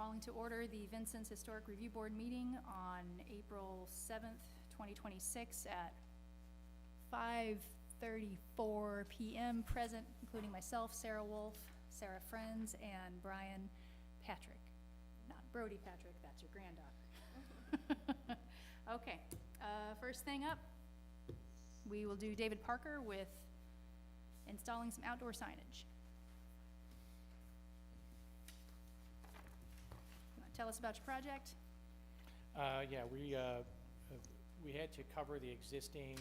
Calling to order the Vincent's Historic Review Board meeting on April 7th, 2026 at 5:34 p.m. Present, including myself, Sarah Wolf, Sarah Friends, and Brian Patrick. Not Brody Patrick, that's your granddaughter. Okay, first thing up, we will do David Parker with installing some outdoor signage. Tell us about your project. Yeah, we had to cover the existing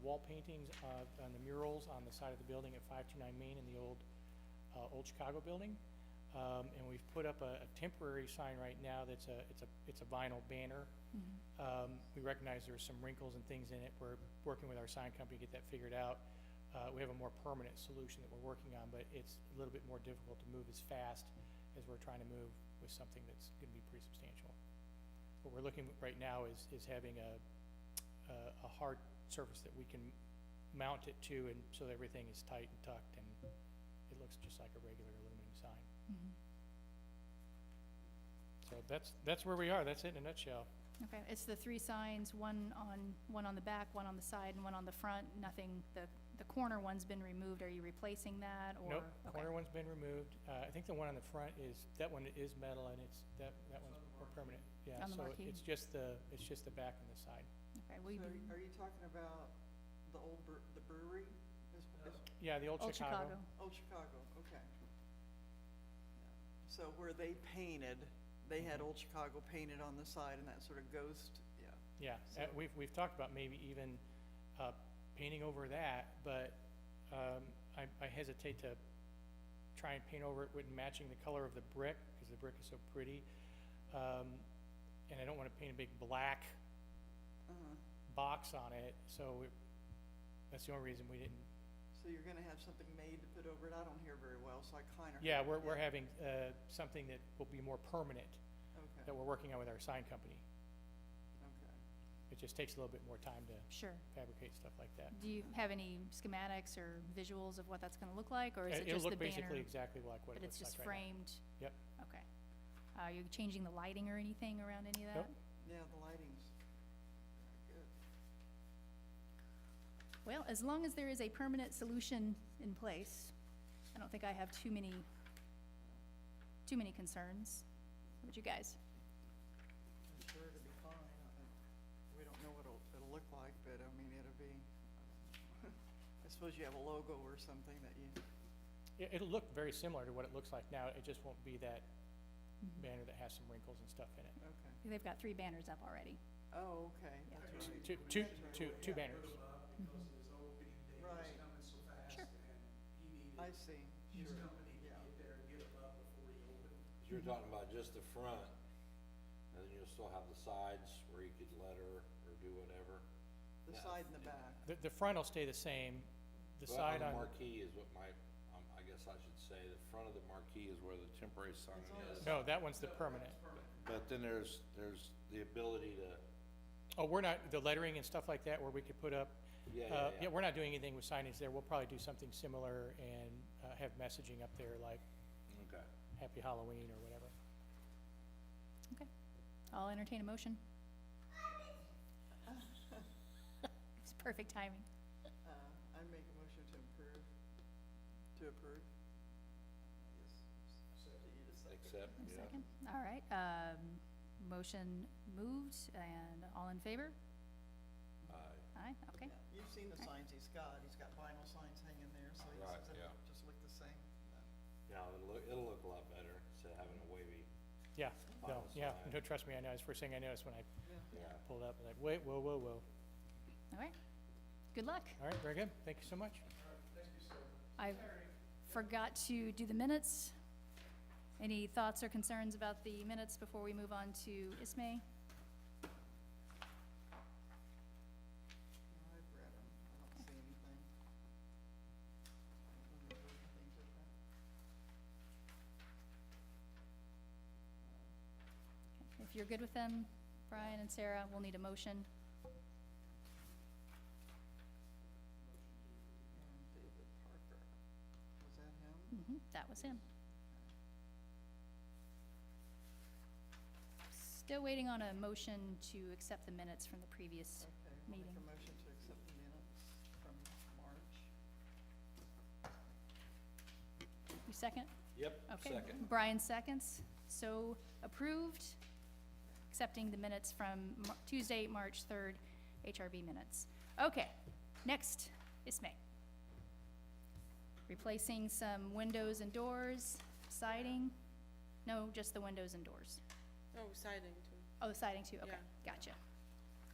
wall paintings on the murals on the side of the building at 529 Main in the old Chicago building, and we've put up a temporary sign right now that's it's a vinyl banner. Mm-hmm. We recognize there's some wrinkles and things in it. We're working with our sign company to get that figured out. We have a more permanent solution that we're working on, but it's a little bit more difficult to move as fast as we're trying to move with something that's going to be pretty substantial. What we're looking at right now is having a hard surface that we can mount it to, and so that everything is tight and tucked, and it looks just like a regular aluminum sign. Mm-hmm. So that's where we are. That's it in a nutshell. Okay, it's the three signs, one on the back, one on the side, and one on the front. Nothing, the corner one's been removed. Are you replacing that, or? Nope, okay. corner one's been removed. I think the one on the front that one is metal, and that one's more permanent. Yeah, On the so marquee. it's just the back and the side. Okay, So are you talking about the old the brewery? Yeah, the old Chicago. Old Chicago, okay. So where they painted, they had Old Chicago painted on the side and that sort of ghost, yeah. Yeah, we've talked about maybe even painting over that, but I hesitate to try and paint over it with matching the color of the brick, because the brick is so pretty. And I don't want to paint a big black box on it, so that's the only reason we didn't. So you're gonna have something made to put over it? I don't hear very well, so I kind of. Yeah, we're having something that will be more permanent Okay, that we're working on with our sign company. okay. It just takes a little bit more time to Sure. fabricate stuff like that. Do you have any schematics or visuals of what that's going to look like, or is it It'll just the look banner? basically exactly like what But it it's looks just like right framed? now. Yep. Okay. Are you changing the lighting or anything around any of that? Nope. Yeah, the lighting's good. Well, as long as there is a permanent solution in place, I don't think I have too many concerns. What about you guys? I'm sure it'll be fine. We don't know what it'll look like, but I mean, it'll be, I suppose you have a logo or something that you, It'll look very similar to what it looks like now. It just won't be that banner that has some wrinkles and stuff in it. okay. They've got 3 banners up already. Oh, okay, Yeah. that's right. Two banners. Right, Sure. I see, sure, yeah. You're talking about just the front, and then you'll still have the sides where you could letter or do whatever. The Yeah. side and the back. The front will stay the same. The Well, side the on, marquee is what I guess I should say, the front of the marquee is where the temporary sign is. no, that one's the permanent. But then there's the ability to, Oh, we're not, the lettering and stuff like that where we could put up, yeah. we're not doing anything with signage there. We'll probably do something similar and have messaging up there like Okay. Happy Halloween or whatever. Okay. I'll entertain a motion. It's perfect timing. I make a motion to approve. Yes. Do you need a second? Accept, A yeah. second? All right. Motion moved, and all in favor? Aye. Aye, okay. Yeah, you've seen the signs he's got vinyl signs hanging there, so he Right, says yeah. it'll just look the same. Yeah, it'll look a lot better instead of having a wavy, Yeah, no, Vinyl yeah, sign. no, trust me, I know. It's the first thing I noticed when I Yeah. yeah. pulled up. Like, wait, whoa. All right. Good luck. All right, very good. Thank you so much. I forgot to do the minutes. Any thoughts or concerns about the minutes before we move on to ISMAE? I've read them, I don't see anything. I don't remember anything different. If you're good with them, Brian and Sarah, we'll need a motion. And David Parker, was that him? That was him. Still waiting on a motion to accept the minutes from the previous. Okay, I'll make Meeting. a motion to accept the minutes from March. You second? Yep, Okay. second. Brian seconds. So approved, accepting the minutes from Tuesday, March 3rd, HRB minutes. Okay, next is May. Replacing some windows and doors, siding. No, just the windows and doors. Oh, siding too. Oh, siding too, okay, Yeah. gotcha.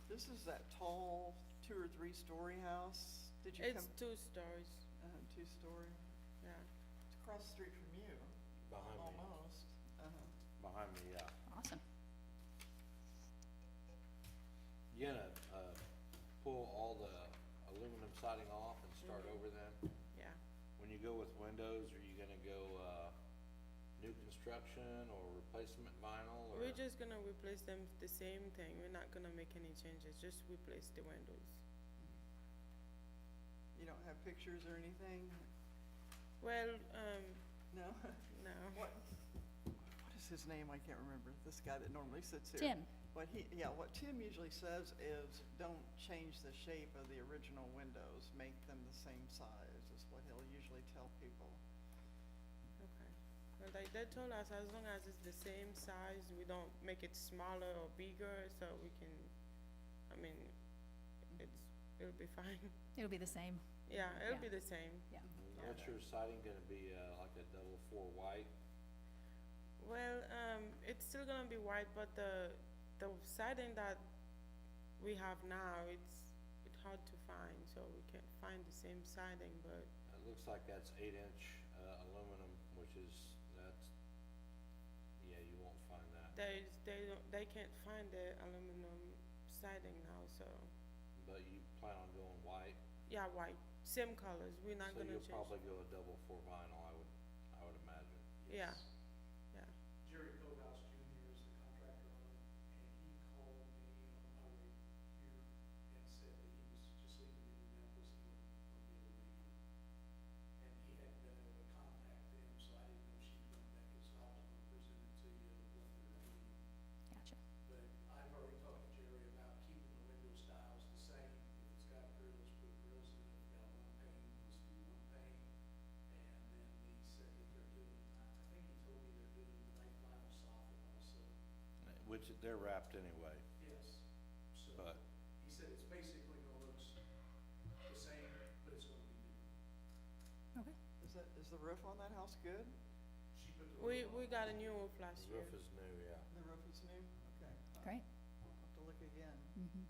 This is that tall 2 or 3 story house. Did you It's come, 2 stories, 2-story? yeah. It's across the street from you, Behind me, almost. behind me, yeah. Awesome. You gonna, pull all the aluminum siding off and start Mhm. over then? Yeah. When you go with windows, are you gonna go, new construction or replacement vinyl or? We're just gonna replace them the same thing. We're not gonna make any changes, just replace the windows. You don't have pictures or anything? Well, No? no. What is his name? I can't remember. This guy that normally sits here. Tim, What Tim usually says is, don't change the shape of the original windows, make them the same size, is what he'll usually tell people. Okay. Well, they told us as long as it's the same size, we don't make it smaller or bigger, so we can, I mean, it'll be fine. it'll be the same, Yeah, it'll Yeah. be the same. yeah. What's your siding gonna be, like a double 4 white? Well, it's still gonna be white, but the siding that we have now, it's hard to find, so we can't find the same siding, but It looks like that's 8-inch, aluminum, which is, yeah, you won't find that. they can't find the aluminum siding now, so, But you plan on going white? yeah, white, same colors, we're not So gonna you'll change. probably go a double 4 vinyl, I would imagine. Yeah, yeah, Jerry Kovacs Jr. is the contractor on it, and he called me on my way here and said that he was just leaving Indianapolis, he wouldn't be able to make it. And he hadn't been able to contact them, so I didn't know she was coming back, so I was gonna present it to you at their meeting. Gotcha. But I've already talked to Jerry about keeping the window styles the same. If it's got grills, put grills in it. If it's got one pane, let's do one pane. And then he said that they're doing, I think he told me they're doing like vinyl soffit also. Which, they're wrapped anyway, Yes. So but, he said it's basically gonna look the same, but it's gonna be different. Okay. Is the roof on that house good? She put the we roof on. got a new roof last the year. roof is new, yeah. The roof is new? Okay. Great. I'll have to look again. Mm-hmm.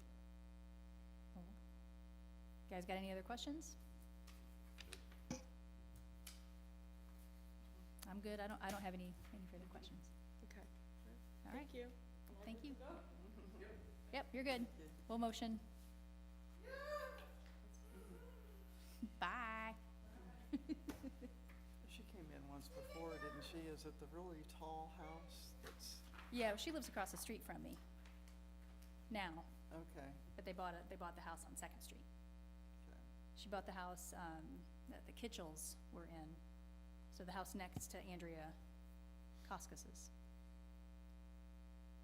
Guys got any other questions? I'm good, I don't have any further questions. Okay, All right, thank you. thank you. Yep, you're good. Okay. We'll motion. Bye. She came in once before, didn't she? Is it the really tall house that's, Yeah, she lives across the street from me now, okay, but they bought the house on Second Street. okay. She bought the house, that the Kitchells were in, so the house next to Andrea Koskis's.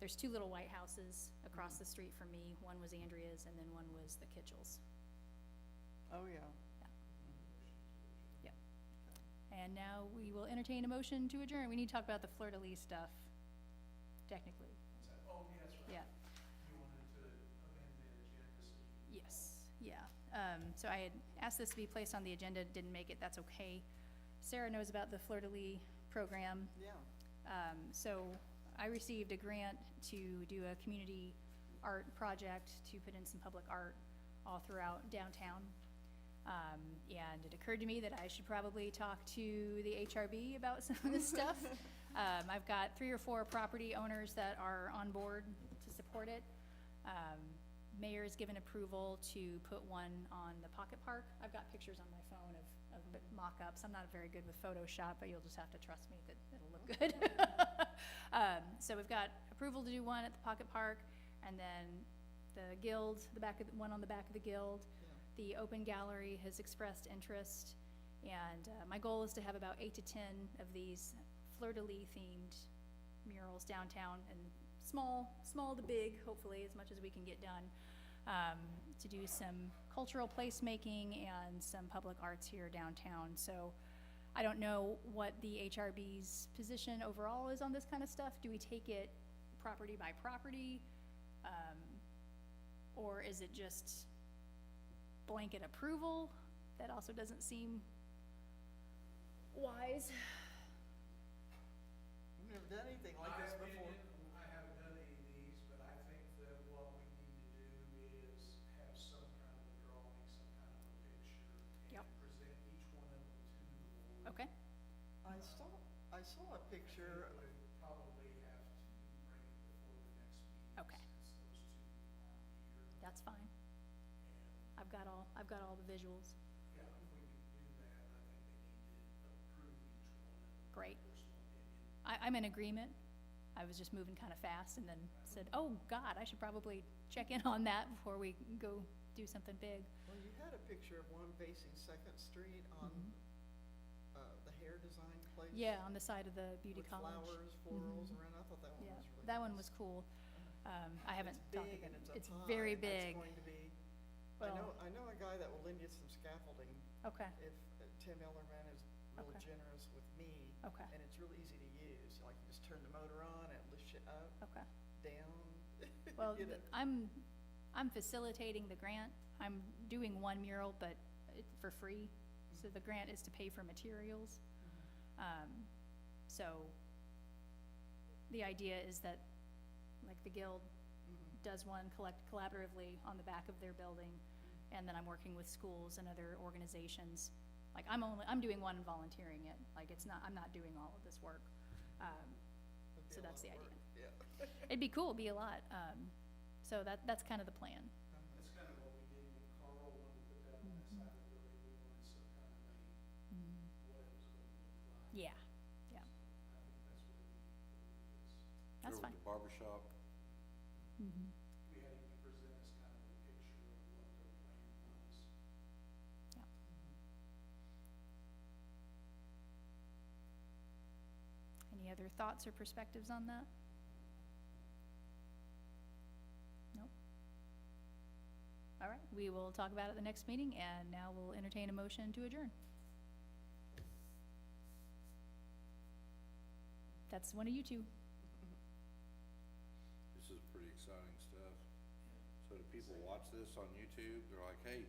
There's 2 little white houses across the street from me. One was Andrea's and then one was the Kitchells. Oh, yeah. Yep. And now we will entertain a motion to adjourn. We need to talk about the fleur-de-lis stuff, technically. Oh, yeah, that's right. Yeah, You wanted to amend the agenda so you could. yes, yeah. So I had asked this to be placed on the agenda, didn't make it, that's okay. Sarah knows about the fleur-de-lis program. Yeah. So I received a grant to do a community art project to put in some public art all throughout downtown. And it occurred to me that I should probably talk to the HRB about some of this stuff. I've got 3 or 4 property owners that are on board to support it. Mayor's given approval to put one on the Pocket Park. I've got pictures on my phone of mock-ups. I'm not very good with Photoshop, but you'll just have to trust me that it'll look good. So we've got approval to do one at the Pocket Park, and then the Guild, one on the back of the Guild. The Open Gallery has expressed interest, and my goal is to have about 8 to 10 of these fleur-de-lis themed mural murals downtown and small to big, hopefully, as much as we can get done. To do some cultural placemaking and some public arts here downtown. So I don't know what the HRB's position overall is on this kind of stuff. Do we take it property by property? Or is it just blanket approval? That also doesn't seem wise. I've never done anything like this before. I haven't done any of these, but I think that what we need to do is have some kind of a drawing, some kind of a picture, Yep. and present each one of them to the board. Okay, I saw a picture, And we would probably have to bring it before the next meeting. Okay. Since those two aren't here. that's fine. And, I've got all the visuals. yeah, if we could do that, I think they need to approve each one of them. Great. Personal opinion. I'm in agreement. I was just moving kind of fast and then said, oh, God, I should probably check in on that before we go do something big. well, you had a picture of one facing Second Street on, the hair design place. Yeah, on the side of the beauty with college. flowers, florals Mhm. around, I thought that one Yeah, was really nice. that one was cool. I haven't It's talked big about and it. it's It's up high. very and big. It's going to be, Well, I know a guy that will lend you some scaffolding okay, if Tim Ellerman is really Okay. generous with me. okay, And it's really easy to use, like you just turn the motor on and it lifts you up, okay. down. Well, you know. I'm facilitating the grant. I'm doing one mural, but for free. So the grant is to pay for materials. So the idea is that, like, the guild Mhm. does one collaboratively on the back of their building, and then I'm working with schools and other organizations. Like, I'm doing one and volunteering it. Like, I'm not doing all of this work. It'd be So a lot that's of the idea. work, Yeah. It'd be cool, it'd be a lot. So that's kind of the plan. That's kind of what we did when Carl wanted to put that on that side of the building. We wanted some kind of what it was going to look like. Yeah, I think that's what we did. that's Over fine. at the barber shop, Mhm. We had him present us kind of a picture of what their plan was. Any other thoughts or perspectives on that? Nope. All right, we will talk about it at the next meeting, and now we'll entertain a motion to adjourn. That's one of you two. this is pretty exciting stuff. So do people watch this on YouTube? They're like, hey,